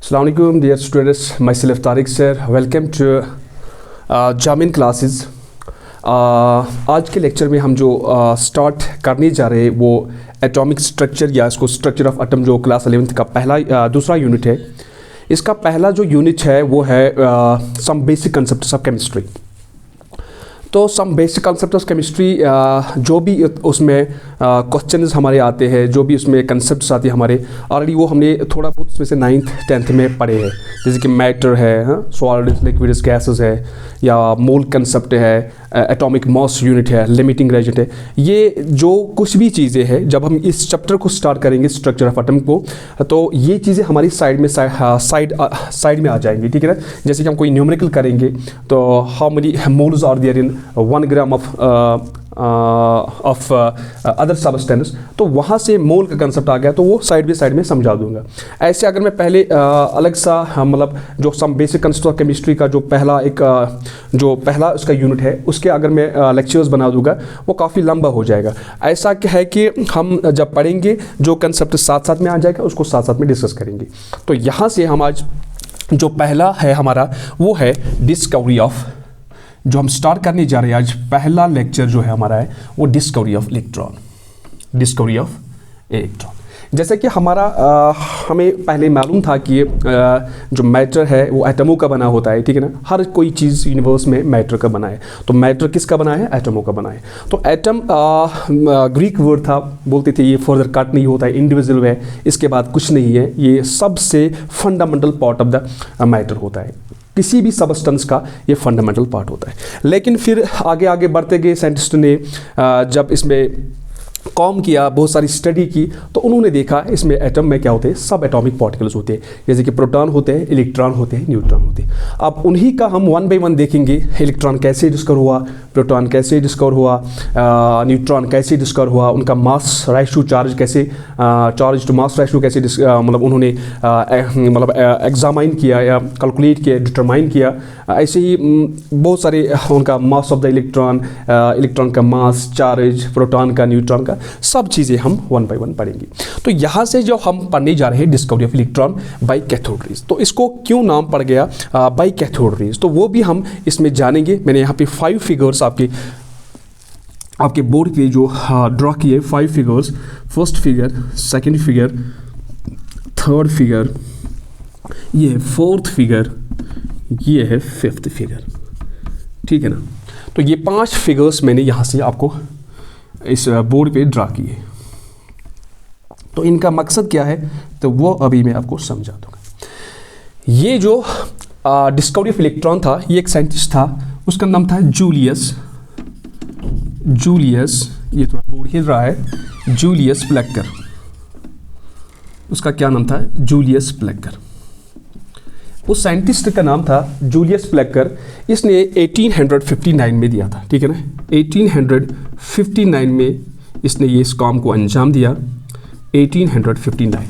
Assalamu alaikum dear students, myself Tariq sir, welcome to जामिन classes. आज के lecture में हम जो स्टार्ट करने जा रहे हैं वो एटॉमिक स्ट्रक्चर या इसको स्ट्रक्चर ऑफ एटम जो क्लास 11th का पहला दूसरा यूनिट है। इसका पहला जो यूनिट है वो है some basic concepts of chemistry. तो some basic concept of chemistry जो भी उसमें क्वेश्चंस हमारे आते हैं, जो भी उसमें कंसेप्ट्स आते हैं हमारे, ऑलरेडी वो हमने थोड़ा बहुत उसमें से 9th 10th में पढ़े हैं। जैसे कि मैटर है, सॉलिड्स लिक्विड्स गैसेस है, या मोल कंसेप्ट है, एटॉमिक मास यूनिट है, लिमिटिंग रेजेंट है। ये जो कुछ भी चीज़ें हैं, जब हम इस चैप्टर को स्टार्ट करेंगे स्ट्रक्चर ऑफ एटम को, तो ये चीज़ें हमारी साइड में आ जाएंगी, ठीक है ना। जैसे कि हम कोई न्यूमेरिकल करेंगे तो how many moles are there in 1 gram of other substance, तो वहाँ से मोल का कंसेप्ट आ गया, तो वो साइड में समझा दूंगा। ऐसे अगर मैं पहले अलग सा मतलब जो some basic concept of chemistry का जो पहला उसका यूनिट है, उसके अगर मैं लेक्चर्स बना दूंगा वो काफ़ी लंबा हो जाएगा। ऐसा क्या है कि हम जब पढ़ेंगे जो कंसेप्ट साथ साथ में आ जाएगा उसको साथ साथ में डिस्कस करेंगे। तो यहाँ से हम आज जो पहला है हमारा वो है डिस्कवरी ऑफ, जो हम स्टार्ट करने जा रहे हैं आज पहला लेक्चर जो है हमारा है वो डिस्कवरी ऑफ इलेक्ट्रॉन। जैसे कि हमें पहले मालूम था कि जो मैटर है वो एटमों का बना होता है, ठीक है ना। हर कोई चीज़ यूनिवर्स में मैटर का बना है। तो मैटर किसका बना है? एटमों का बना है। तो एटम ग्रीक वर्ड था, बोलते थे ये फर्दर कट नहीं होता है, इंडिविजुअल है, इसके बाद कुछ नहीं है, ये सबसे fundamental part of the matter होता है। किसी भी सबस्टेंस का ये फंडामेंटल पार्ट होता है। लेकिन फिर आगे बढ़ते गए साइंटिस्ट ने जब इसमें कॉम किया, बहुत सारी स्टडी की, तो उन्होंने देखा इसमें एटम में क्या होते हैं, सब एटॉमिक पार्टिकल्स होते हैं। जैसे कि प्रोटॉन होते हैं, इलेक्ट्रॉन होते हैं, न्यूट्रॉन होते हैं। अब उन्हीं का हम 1 बाय 1 देखेंगे। इलेक्ट्रॉन कैसे डिस्कवर हुआ, प्रोटॉन कैसे डिस्कवर हुआ, न्यूट्रॉन कैसे डिस्कवर हुआ, उनका mass ratio charge to mass ratio कैसे मतलब उन्होंने एग्जामाइन किया या कैलकुलेट किया, डिटरमाइन किया। ऐसे ही बहुत सारे उनका मास ऑफ द इलेक्ट्रॉन का मास, चार्ज, प्रोटॉन का, न्यूट्रॉन का, सब चीज़ें हम 1 बाय 1 पढ़ेंगे। तो यहाँ से जो हम पढ़ने जा रहे हैं discovery of electron by cathode rays, तो इसको क्यों नाम पड़ गया बाय कैथोड रेज, तो वो भी हम इसमें जानेंगे। मैंने यहाँ पे 5 फिगर्स आपके बोर्ड पे जो ड्रॉ किए, 5 figures, first figure, second figure, third figure, ये है फोर्थ फिगर, ये है फिफ्थ फिगर, ठीक है ना। तो ये 5 फिगर्स मैंने यहाँ से आपको इस बोर्ड पे ड्रा किए। तो इनका मकसद क्या है तो वो अभी मैं आपको समझा दूंगा। ये जो डिस्कवरी ऑफ इलेक्ट्रॉन था, ये एक साइंटिस्ट था, उसका नाम था जूलियस, ये थोड़ा बोर्ड हिल रहा है, जूलियस प्लेकर। उसका क्या नाम था? जूलियस प्लेकर। उस साइंटिस्ट का नाम था जूलियस प्लेकर। इसने 1859 में दिया था, ठीक है ना। 1859 में इसने ये इस काम को अंजाम दिया, 1859।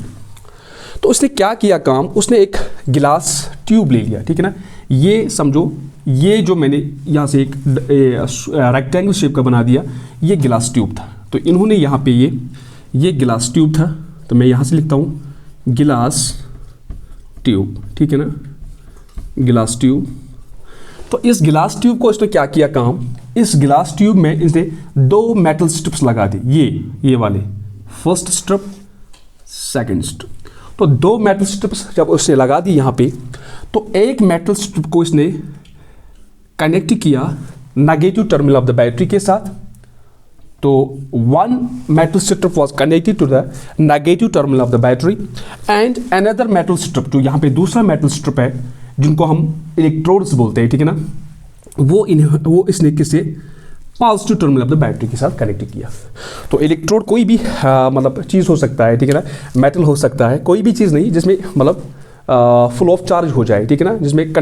तो उसने क्या किया काम, उसने एक गिलास ट्यूब ले लिया, ठीक है ना। ये समझो, ये जो मैंने यहाँ से एक रेक्टेंगल शेप का बना दिया, ये गिलास ट्यूब था। तो इन्होंने यहाँ पे ये गिलास ट्यूब था, तो मैं यहाँ से लिखता हूँ गिलास ट्यूब, ठीक है ना, गिलास ट्यूब। तो इस गिलास ट्यूब को इसने क्या किया काम, इस गिलास ट्यूब में इसने 2 मेटल स्ट्रिप्स लगा दी, ये वाले, फर्स्ट स्ट्रिप, सेकंड स्ट्रिप। तो 2 मेटल स्ट्रिप्स जब उसने लगा दी यहाँ पे, तो एक मेटल स्ट्रिप को इसने कनेक्ट किया negative terminal of the battery के साथ। तो 1 metal strip was connected to the negative terminal of the battery and another metal strip, जो यहाँ पे दूसरा metal strip है जिनको हम इलेक्ट्रोड्स बोलते हैं, ठीक है ना, वो इसने किसे positive terminal of the battery के साथ कनेक्ट किया। तो इलेक्ट्रोड कोई भी मतलब चीज़ हो सकता है, ठीक है ना, मेटल हो सकता है, कोई भी चीज़ नहीं जिसमें मतलब फुल ऑफ चार्ज हो जाए, ठीक है ना, जिसमें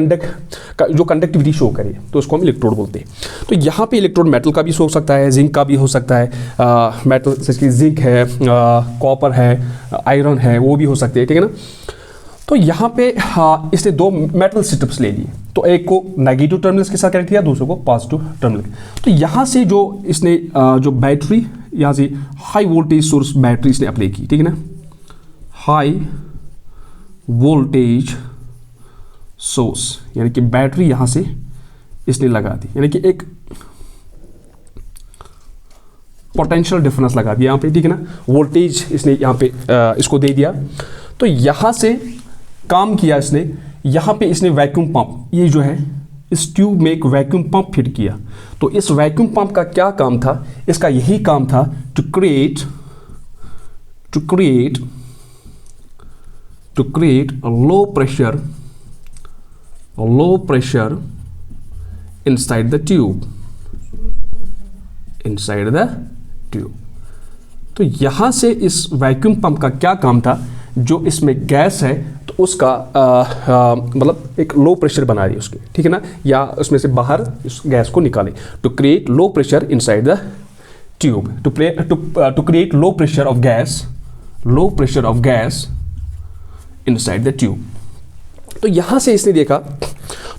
जो कंडक्टिविटी शो करे, तो उसको हम इलेक्ट्रोड बोलते हैं। तो यहाँ पे इलेक्ट्रोड मेटल का भी हो सकता है, जिंक का भी हो सकता है, मेटल जैसे कि जिंक है, कॉपर है, आयरन है, वो भी हो सकते हैं, ठीक है ना। तो यहाँ पे इसने 2 मेटल स्ट्रिप्स ले लिए, तो एक को नेगेटिव टर्मिनल्स के साथ कनेक्ट किया, दूसरे को पॉजिटिव टर्मिनल। तो यहाँ से जो इसने जो बैटरी, यहाँ से हाई वोल्टेज सोर्स बैटरी इसने अप्लाई की, ठीक है ना, हाई वोल्टेज सोर्स, यानी कि बैटरी यहां से इसने लगा दी, यानी कि एक पोटेंशियल डिफरेंस लगा दिया यहाँ पे, ठीक है ना, वोल्टेज इसने यहाँ पे इसको दे दिया। तो यहाँ से काम किया इसने, यहाँ पे इसने वैक्यूम पंप, ये जो है इस ट्यूब में एक वैक्यूम पंप फिट किया। तो इस वैक्यूम पंप का क्या काम था, इसका यही काम था to create low pressure inside the tube। तो यहां से इस वैक्यूम पंप का क्या काम था, जो इसमें गैस है तो उसका मतलब एक लो प्रेशर बना रही है उसके, ठीक है ना, या उसमें से बाहर इस गैस को निकाले। To create low pressure inside the tube, to create low pressure of gas inside the tube. तो यहां से इसने देखा,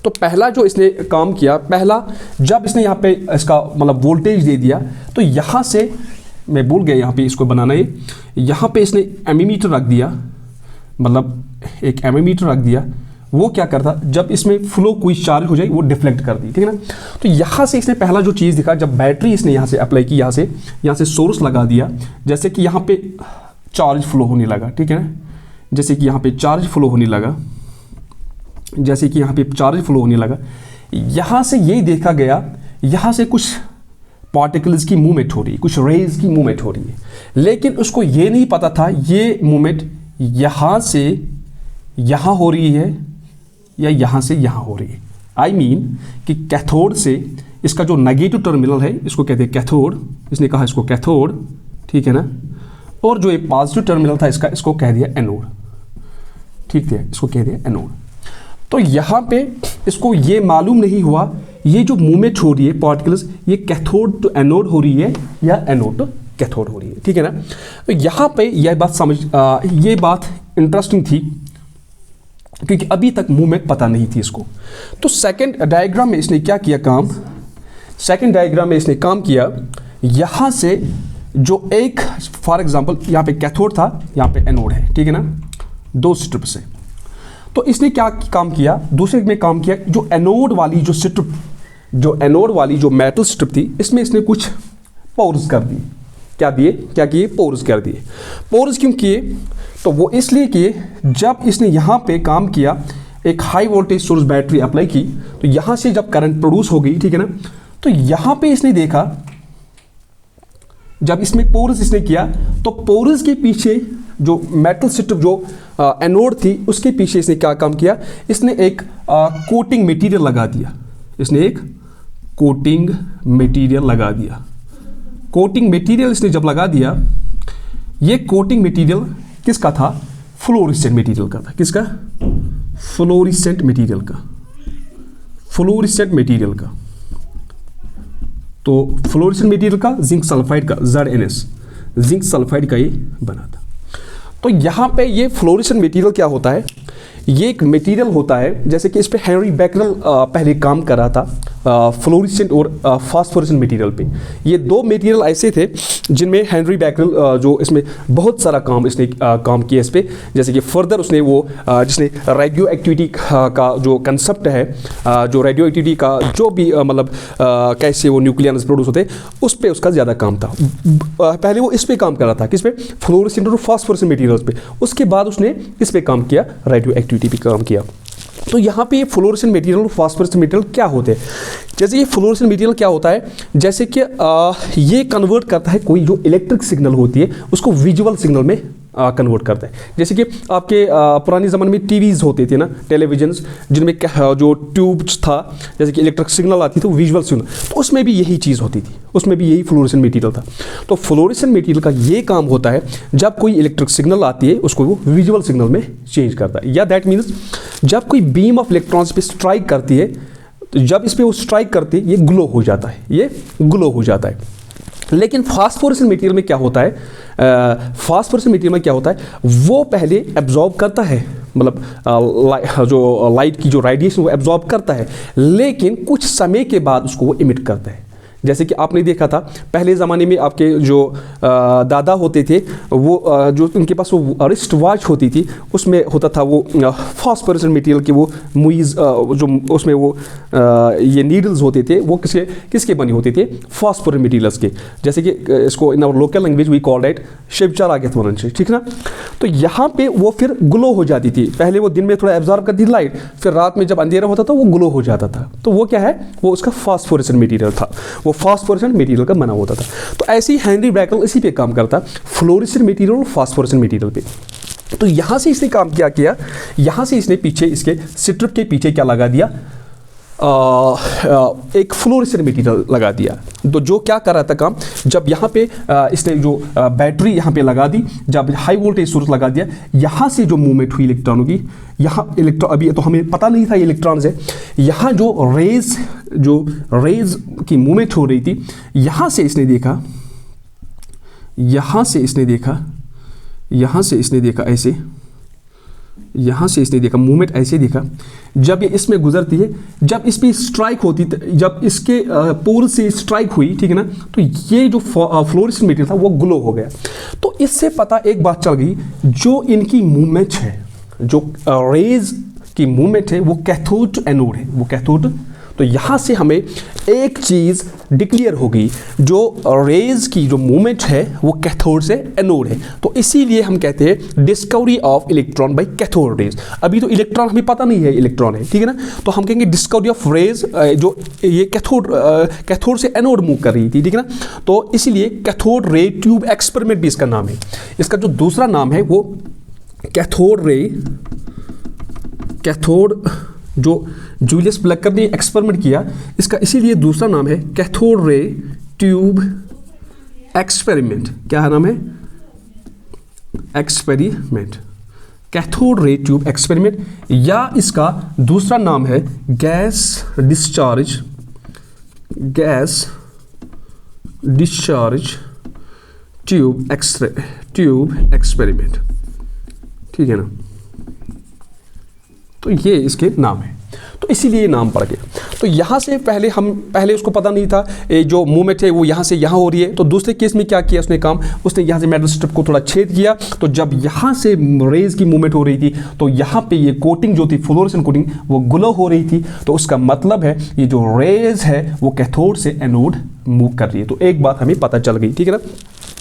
तो पहला जो इसने काम किया, पहला जब इसने यहाँ पे इसका मतलब वोल्टेज दे दिया, तो यहाँ से मैं भूल गया यहाँ पे इसको बनाना है, यहाँ पे इसने एमीमीटर रख दिया, मतलब एक एमीमीटर रख दिया। वो क्या करता, जब इसमें फ्लो कोई चार्ज हो जाए वो डिफ्लेक्ट कर दी, ठीक है ना। तो यहाँ से इसने पहला जो चीज़ दिखा, जब बैटरी इसने यहाँ से अप्लाई की, यहाँ से सोर्स लगा दिया, जैसे कि यहाँ पे चार्ज फ्लो होने लगा, ठीक है ना, जैसे कि यहाँ पे चार्ज फ्लो होने लगा, यहाँ से यही देखा गया, यहाँ से कुछ पार्टिकल्स की मूवमेंट हो रही है, कुछ रेज की मूवमेंट हो रही है, लेकिन उसको ये नहीं पता था ये मूवमेंट यहाँ से यहाँ हो रही है या यहाँ से यहाँ हो रही है। आई मीन कि कैथोड से इसका जो नेगेटिव टर्मिनल है इसको कहते हैं कैथोड, इसने कहा इसको कैथोड, ठीक है ना, और जो ये पॉजिटिव टर्मिनल था इसको कह दिया एनोड, ठीक है, इसको कह दिया एनोड। तो यहाँ पे इसको ये मालूम नहीं हुआ ये जो मूवमेंट हो रही है पार्टिकल्स, ये कैथोड टू एनोड हो रही है या एनोड टू कैथोड हो रही है, ठीक है ना। तो यहाँ पे यह बात ये बात इंटरेस्टिंग थी, क्योंकि अभी तक मूवमेंट पता नहीं थी इसको। तो सेकंड डायग्राम में इसने क्या किया काम, यहाँ से जो एक फॉर एग्जांपल यहाँ पे कैथोड था, यहाँ पे एनोड है, ठीक है ना, दो स्ट्रिप से। तो इसने क्या काम किया, दूसरे में काम किया, जो एनोड वाली जो मेटल स्ट्रिप थी, इसमें इसने कुछ पोर्स कर दिए। क्या किए पोर्स कर दिए। पोर्स क्यों किए, तो वो इसलिए किए, जब इसने यहाँ पे काम किया, एक high voltage source battery apply की, तो यहाँ से जब करंट प्रोड्यूस हो गई, ठीक है ना, तो यहाँ पे इसने देखा, जब इसमें पोर्स इसने किया, तो पोर्स के पीछे जो मेटल स्ट्रिप जो एनोड थी, उसके पीछे इसने क्या काम किया, इसने एक कोटिंग मटेरियल लगा दिया। कोटिंग मटेरियल इसने जब लगा दिया, ये कोटिंग मटेरियल किसका था, फ्लोरेसेंट मटेरियल का था। किसका, फ्लोरेसेंट मटेरियल का। तो फ्लोरेसेंट मटेरियल का जिंक सल्फाइड का ZNS, जिंक सल्फाइड का ये बना था। तो यहाँ पे ये फ्लोरेसेंट मटेरियल क्या होता है, ये एक मटेरियल होता है, जैसे कि इस पे हेनरी बैकरेल पहले काम कर रहा था फ्लोरेसेंट और फास्फोरेसेंट मटेरियल पे। ये दो मटेरियल ऐसे थे जिनमें हेनरी बैकरेल जो इसमें बहुत सारा काम इसने काम किया इस पे, जैसे कि फर्दर उसने वो जिसने रेडियो एक्टिविटी का जो कंसेप्ट है, जो रेडियो एक्टिविटी का जो भी मतलब कैसे वो न्यूक्लियस प्रोड्यूस होते, उस पर उसका ज़्यादा काम था। पहले वो इस पे काम कर रहा था, किस पे, फ्लोरेसेंट और फास्फोरेसेंट मटेरियल्स पे। उसके बाद उसने इस पे काम किया, रेडियो एक्टिविटी पे काम किया। तो यहाँ पे ये फ्लोरेसेंट मटेरियल और फास्फोरेसेंट मटेरियल क्या होते हैं, जैसे ये फ्लोरेसेंट मटेरियल क्या होता है, जैसे कि ये कन्वर्ट करता है कोई जो इलेक्ट्रिक सिग्नल होती है उसको विजुअल सिग्नल में कन्वर्ट करता है। जैसे कि आपके पुराने ज़माने में टीवीज़ होते थे ना, टेलीविजन्स, जिनमें जो ट्यूब था, जैसे कि इलेक्ट्रिक सिग्नल आती थी, विजुअल सिग्नल, तो उसमें भी यही चीज़ होती थी, उसमें भी यही फ्लोरेसेंट मटेरियल था। तो फ्लोरेसेंट मटेरियल का ये काम होता है, जब कोई इलेक्ट्रिक सिग्नल आती है उसको वो विजुअल सिग्नल में चेंज करता है, या दैट मीन्स जब कोई बीम ऑफ इलेक्ट्रॉन्स पे स्ट्राइक करती है, तो जब इस पर वो स्ट्राइक करती है, ये ग्लो हो जाता है, लेकिन फास्फोरेसेंट मटेरियल में क्या होता है, वो पहले एब्जॉर्ब करता है, मतलब जो लाइट की जो रेडिएशन वो एब्जॉर्ब करता है, लेकिन कुछ समय के बाद उसको वो इमिट करता है। जैसे कि आपने देखा था पहले ज़माने में आपके जो दादा होते थे वो जो उनके पास वो रिस्ट वॉच होती थी उसमें होता था वो फॉस्फोरेसेंट मटेरियल के वो मुइज़ जो उसमें वो ये नीडल्स होते थे वो किसके बने होते थे, फॉस्फोरेसेंट मटेरियल्स के। जैसे कि इसको in our local language we call it शिवचार आगे से, ठीक ना। तो यहाँ पे वो फिर ग्लो हो जाती थी, पहले वो दिन में थोड़ा एब्जॉर्ब करती थी लाइट, फिर रात में जब अंधेरा होता था वो ग्लो हो जाता था। तो वो क्या है, वो उसका फॉस्फोरेसेंट मटेरियल था, वो फॉस्फोरेसेंट मटेरियल का बना होता था। तो ऐसे ही हेनरी ब्रैकल इसी पे काम करता, फ्लोरेसेंट मटेरियल और फॉस्फोरेसेंट मटेरियल पे। तो यहाँ से इसने काम क्या किया, यहाँ से इसने पीछे इसके स्ट्रिप के पीछे क्या लगा दिया, एक फ्लोरेसेंट मटेरियल लगा दिया। तो जो क्या कर रहा था काम, जब यहाँ पे इसने जो बैटरी यहाँ पे लगा दी, जब हाई वोल्टेज सोर्स लगा दिया, यहाँ से जो मूवमेंट हुई इलेक्ट्रॉनों की, यहाँ इलेक्ट्रॉन अभी तो हमें पता नहीं था ये इलेक्ट्रॉन्स है, यहाँ जो रेज की मूवमेंट हो रही थी, यहाँ से इसने देखा, यहाँ से इसने देखा, यहाँ से इसने देखा ऐसे, यहाँ से इसने देखा मूवमेंट ऐसे देखा। जब ये इसमें गुजरती है, जब इस पर स्ट्राइक होती, जब इसके पोल से स्ट्राइक हुई, ठीक है ना, तो ये जो फ्लोरेसेंट मटेरियल था वो ग्लो हो गया। तो इससे पता एक बात चल गई, जो इनकी मूवमेंट है, जो रेज की मूवमेंट है वो कैथोड टू एनोड है, वो कैथोड। तो यहाँ से हमें एक चीज़ डिक्लेयर होगी, जो रेज की जो मूवमेंट है वो कैथोड से एनोड है। तो इसीलिए हम कहते हैं discovery of electron by cathode rays. अभी तो इलेक्ट्रॉन हमें पता नहीं है इलेक्ट्रॉन है, ठीक है ना, तो हम कहेंगे डिस्कवरी ऑफ रेज, जो ये कैथोड से एनोड मूव कर रही थी, ठीक है ना। तो इसीलिए कैथोड रे ट्यूब एक्सपेरिमेंट भी इसका नाम है। इसका जो दूसरा नाम है वो कैथोड जो जूलियस प्लकर ने एक्सपेरिमेंट किया, इसका इसीलिए दूसरा नाम है कैथोड रे ट्यूब एक्सपेरिमेंट। क्या नाम है, experiment, cathode ray tube experiment, या इसका दूसरा नाम है गैस डिस्चार्ज ट्यूब एक्सपेरिमेंट, ठीक है ना। तो ये इसके नाम है, तो इसीलिए ये नाम पड़ गया। तो यहाँ से पहले उसको पता नहीं था ये जो मूवमेंट है वो यहाँ से यहाँ हो रही है। तो दूसरे केस में क्या किया उसने काम, उसने यहाँ से मेटल स्ट्रिप को थोड़ा छेद किया, तो जब यहाँ से रेज की मूवमेंट हो रही थी तो यहाँ पे ये कोटिंग जो थी फ्लोरेसेंट कोटिंग वो ग्लो हो रही थी। तो उसका मतलब है ये जो रेज है वो कैथोड से एनोड मूव कर रही है। तो एक बात हमें पता चल गई, ठीक है ना।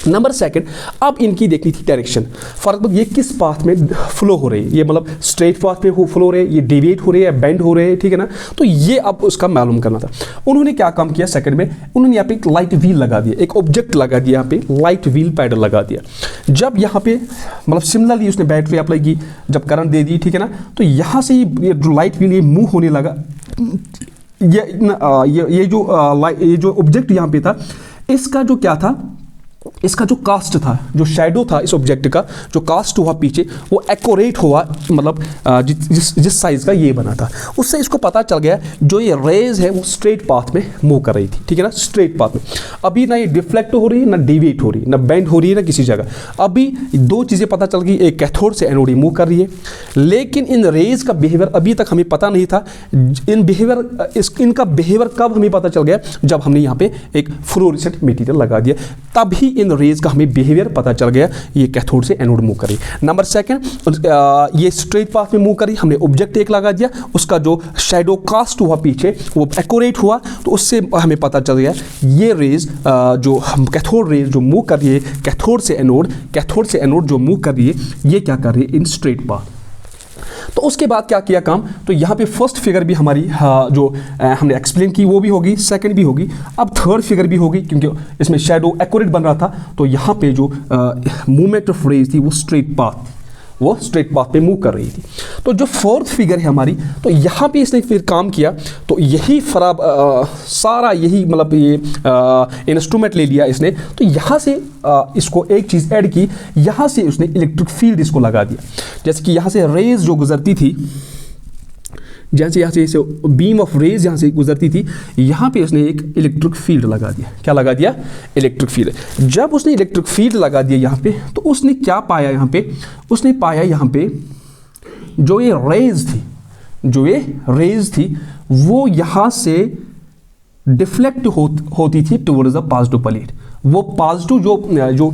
नंबर सेकंड, अब इनकी देखनी थी डायरेक्शन, फॉर एग्जाम्पल ये किस पाथ में फ्लो हो रही है, ये मतलब स्ट्रेट पाथ में फ्लो हो रहे हैं, ये डिविएट हो रहे हैं, बेंड हो रहे हैं, ठीक है ना। तो ये अब उसका मालूम करना था। उन्होंने क्या काम किया सेकंड में, उन्होंने यहाँ पे एक लाइट व्हील लगा दिया, एक ऑब्जेक्ट लगा दिया, यहाँ पे लाइट व्हील पैडल लगा दिया। जब यहाँ पे मतलब सिमिलरली उसने बैटरी अप्लाई की, जब करंट दे दी, ठीक है ना, तो यहाँ से ये जो लाइट व्हील ये मूव होने लगा। ये जो ऑब्जेक्ट यहाँ पे था, इसका जो क्या था, इसका जो कास्ट था, जो शैडो था इस ऑब्जेक्ट का, जो कास्ट हुआ पीछे, वो एक्यूरेट हुआ, मतलब जिस साइज़ का ये बना था, उससे इसको पता चल गया जो ये रेज है वो स्ट्रेट पाथ में मूव कर रही थी, ठीक है ना, स्ट्रेट पाथ में। अभी ना ये डिफ्लेक्ट हो रही है, ना डिविएट हो रही है, ना बेंड हो रही है, ना किसी जगह। अभी दो चीज़ें पता चल गई, एक कैथोड से एनोड मूव कर रही है, लेकिन इन रेज का बिहेवियर अभी तक हमें पता नहीं था। इनका बिहेवियर कब हमें पता चल गया, जब हमने यहाँ पे एक फ्लोरेसेंट मटेरियल लगा दिया, तभी इन रेज का हमें बिहेवियर पता चल गया, ये कैथोड से एनोड मूव करी। नंबर सेकंड, ये स्ट्रेट पाथ में मूव करी, हमने ऑब्जेक्ट एक लगा दिया, उसका जो शैडो कास्ट हुआ पीछे वो एक्यूरेट हुआ, तो उससे हमें पता चल गया ये रेज जो हम कैथोड रेज जो मूव कर रही है कैथोड से एनोड जो मूव कर रही है, ये क्या कर रही है इन स्ट्रेट पाथ। तो उसके बाद क्या किया काम, तो यहाँ पे फर्स्ट फिगर भी हमारी जो हमने एक्सप्लेन की वो भी होगी, सेकंड भी होगी, अब थर्ड फिगर भी होगी, क्योंकि इसमें शैडो एक्यूरेट बन रहा था। तो यहाँ पे जो मूवमेंट ऑफ रेज थी वो स्ट्रेट पाथ पे मूव कर रही थी। तो जो फोर्थ फिगर है हमारी, तो यहाँ पे इसने फिर काम किया, तो यही सारा यही मतलब ये इंस्ट्रूमेंट ले लिया इसने। तो यहाँ से इसको एक चीज़ ऐड की, यहाँ से उसने इलेक्ट्रिक फील्ड इसको लगा दिया। जैसे कि यहाँ से रेज जो गुजरती थी, जैसे यहाँ से बीम ऑफ रेज यहाँ से गुजरती थी, यहाँ पे उसने एक इलेक्ट्रिक फील्ड लगा दिया। क्या लगा दिया, इलेक्ट्रिक फील्ड। जब उसने इलेक्ट्रिक फील्ड लगा दिया यहाँ पे, तो उसने क्या पाया यहाँ पे, उसने पाया यहाँ पे जो ये रेज थी वो यहाँ से डिफ्लेक्ट होती थी टुवर्ड्स द पॉजिटिव प्लेट। वो पॉजिटिव जो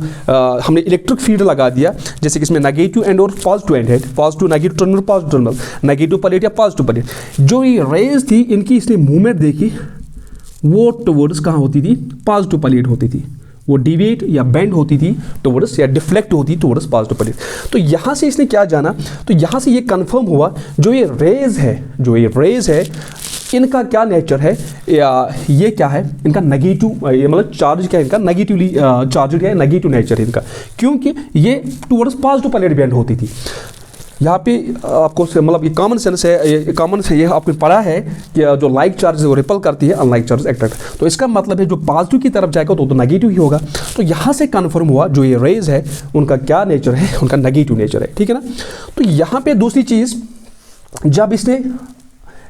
हमने इलेक्ट्रिक फील्ड लगा दिया, जैसे कि इसमें नेगेटिव एंड और पॉजिटिव एंड है, positive negative terminal, positive terminal, negative plate या पॉजिटिव प्लेट, जो ये रेज थी इनकी इसने मूवमेंट देखी, वो टुवर्ड्स कहाँ होती थी, पॉजिटिव प्लेट होती थी, वो डिविएट या बेंड होती थी टुवर्ड्स या डिफ्लेक्ट होती टुवर्ड्स पॉजिटिव प्लेट। तो यहाँ से इसने क्या जाना, तो यहाँ से ये कंफर्म हुआ जो ये रेज है इनका क्या नेचर है, या ये क्या है, इनका नेगेटिव, ये मतलब चार्ज क्या है इनका, नेगेटिवली चार्ज क्या है, नेगेटिव नेचर है इनका, क्योंकि ये टुवर्ड्स पॉजिटिव प्लेट बेंड होती थी। यहाँ पे आपको मतलब ये कॉमन सेंस है, ये आपने पढ़ा है कि जो लाइक चार्ज वो रिपल करती है, अनलाइक चार्ज अट्रैक्ट, तो इसका मतलब है जो पॉजिटिव की तरफ जाएगा तो नेगेटिव ही होगा। तो यहाँ से कन्फर्म हुआ जो ये रेज है उनका क्या नेचर है, उनका नेगेटिव नेचर है, ठीक है ना। तो यहाँ पे दूसरी चीज़, जब इसने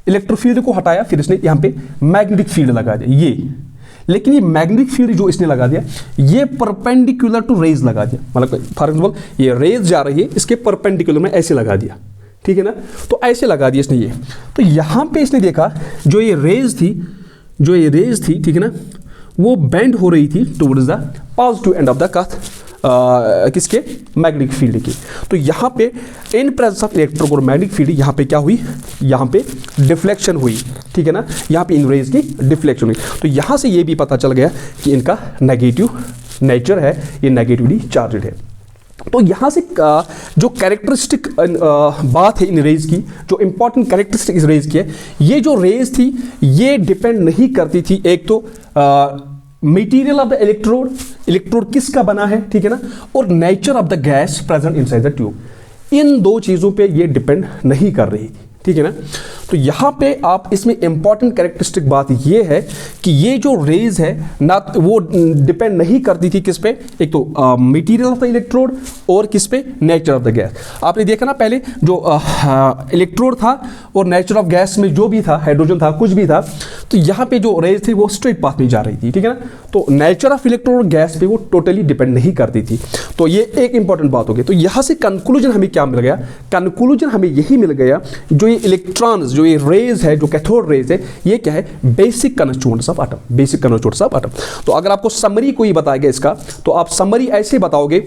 इलेक्ट्रिक फील्ड को हटाया फिर इसने यहाँ पे मैग्नेटिक फील्ड लगा दिया ये, लेकिन ये मैग्नेटिक फील्ड जो इसने लगा दिया ये परपेंडिकुलर टू रेज लगा दिया, मतलब फॉर एग्जाम्पल ये रेज जा रही है इसके परपेंडिकुलर में ऐसे लगा दिया, ठीक है ना, तो ऐसे लगा दिया इसने ये। तो यहाँ पे इसने देखा जो ये रेज थी ठीक है ना, वो बेंड हो रही थी towards the positive end of the कथ किसके, मैग्नेटिक फील्ड की। तो यहाँ पे इन प्रेजेंस ऑफ इलेक्ट्रिक और मैग्नेटिक फील्ड यहाँ पे क्या हुई, यहाँ पे डिफ्लेक्शन हुई, ठीक है ना, यहाँ पे इन रेज की डिफ्लेक्शन हुई। तो यहाँ से ये भी पता चल गया कि इनका नेगेटिव नेचर है, ये नेगेटिवली चार्जड है। तो यहाँ से जो कैरेक्टरिस्टिक बात है इन रेज की, जो इंपॉर्टेंट कैरेक्टरिस्टिक इस रेज की है, ये जो रेज थी ये डिपेंड नहीं करती थी एक तो मटेरियल ऑफ द इलेक्ट्रोड किसका बना है, ठीक है ना, और nature of the gas present inside the tube, इन दो चीज़ों पे ये डिपेंड नहीं कर रही थी, ठीक है ना। तो यहाँ पे आप इसमें इंपॉर्टेंट कैरेक्टरिस्टिक बात ये है कि ये जो रेज है ना वो डिपेंड नहीं करती थी किस पे, एक तो मटेरियल ऑफ द इलेक्ट्रोड और किस पे, नेचर ऑफ द गैस। आपने देखा ना पहले जो इलेक्ट्रोड था और नेचर ऑफ गैस में जो भी था, हाइड्रोजन था, कुछ भी था, तो यहाँ पे जो रेज थी वो स्ट्रेट पाथ में जा रही थी, ठीक है ना। तो नेचर ऑफ इलेक्ट्रोड और गैस पे वो टोटली डिपेंड नहीं करती थी। तो ये एक इंपॉर्टेंट बात हो गई। तो यहाँ से कंक्लूजन हमें क्या मिल गया, कंक्लूजन हमें यही मिल गया जो ये इलेक्ट्रॉन्स, जो ये रेज है, जो कैथोड रेज है, ये क्या है, basic constituents of atom, basic constituents of atom. तो अगर आपको समरी कोई बताएगा इसका, तो आप समरी ऐसे बताओगे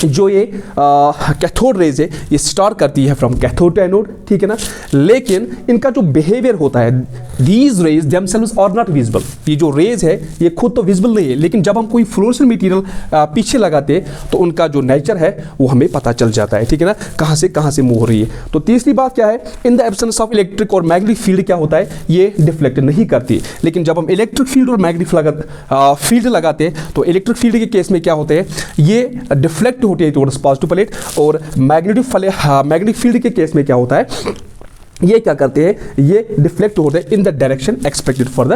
जो ये कैथोड रेज है ये स्टार्ट करती है फ्रॉम कैथोड टू एनोड, ठीक है ना, लेकिन इनका जो बिहेवियर होता है, these rays themselves are not visible, ये जो रेज है ये खुद तो विजिबल नहीं है, लेकिन जब हम कोई फ्लोरेसेंट मटेरियल पीछे लगाते हैं तो उनका जो नेचर है वो हमें पता चल जाता है, ठीक है ना, कहाँ से मूव हो रही है। तो तीसरी बात क्या है, in the absence of electric और मैग्नेटिक फील्ड क्या होता है, ये डिफ्लेक्ट नहीं करती, लेकिन जब हम इलेक्ट्रिक फील्ड और मैग्नेटिक फील्ड लगाते हैं तो इलेक्ट्रिक फील्ड के केस में क्या होते हैं, ये डिफ्लेक्ट होती है टुवर्ड्स पॉजिटिव प्लेट, और मैग्नेटिक फील्ड के केस में क्या होता है, ये क्या करते हैं, ये डिफ्लेक्ट होते हैं in the direction expected for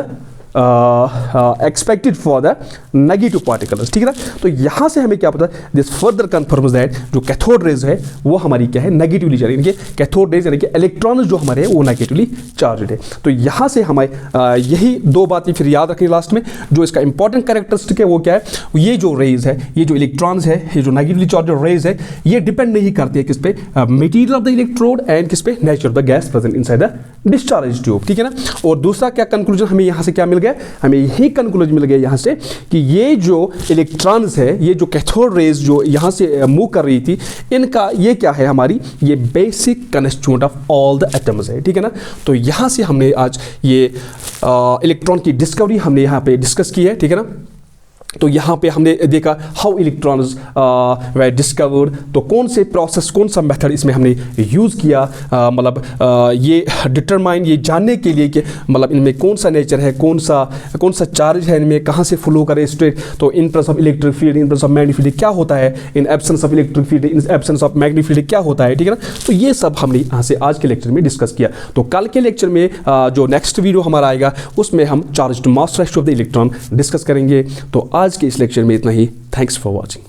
the negative particles, ठीक है ना। तो यहाँ से हमें क्या पता, दिस फर्दर कंफर्म्स दैट जो कैथोड रेज है वो हमारी क्या है, नेगेटिवली चार्ज, इनके कैथोड रेज यानी कि इलेक्ट्रॉन्स जो हमारे हैं वो नेगेटिवली चार्जड है। तो यहाँ से हमें यही दो बातें फिर याद रखनी लास्ट में, जो इसका इंपॉर्टेंट कैरेक्टरिस्टिक है वो क्या है, ये जो रेज है, ये जो इलेक्ट्रॉन्स है, ये जो नेगेटिवली चार्जड रेज है, ये डिपेंड नहीं करती है किस पे, material of the electrode and किस पे, nature of the gas present inside the discharge tube, ठीक है ना। और दूसरा क्या कंक्लूजन हमें यहाँ से क्या मिल गया, हमें यही कंक्लूजन मिल गया यहाँ से कि ये जो इलेक्ट्रॉन्स है, ये जो कैथोड रेज जो यहाँ से मूव कर रही थी, इनका ये क्या है, हमारी ये basic constituent of all the atoms है, ठीक है ना। तो यहाँ से हमने आज ये इलेक्ट्रॉन की डिस्कवरी हमने यहाँ पे डिस्कस की है, ठीक है ना। तो यहाँ पे हमने देखा हाउ इलेक्ट्रॉन्स वे डिस्कवर्ड, तो कौन से प्रोसेस, कौन सा मेथड इसमें हमने यूज़ किया, मतलब ये डिटरमाइन, ये जानने के लिए कि मतलब इनमें कौन सा नेचर है, कौन सा चार्ज है इनमें, कहाँ से फ्लो करे स्ट्रेट, तो in presence of electric field, in presence of magnetic field क्या होता है, in absence of electric field, in absence of magnetic field क्या होता है, ठीक है ना। तो ये सब हमने यहाँ से आज के लेक्चर में डिस्कस किया। तो कल के लेक्चर में जो नेक्स्ट वीडियो हमारा आएगा उसमें हम charge to mass ratio of the electron discuss करेंगे। तो आज के इस लेक्चर में इतना ही। Thanks for watching.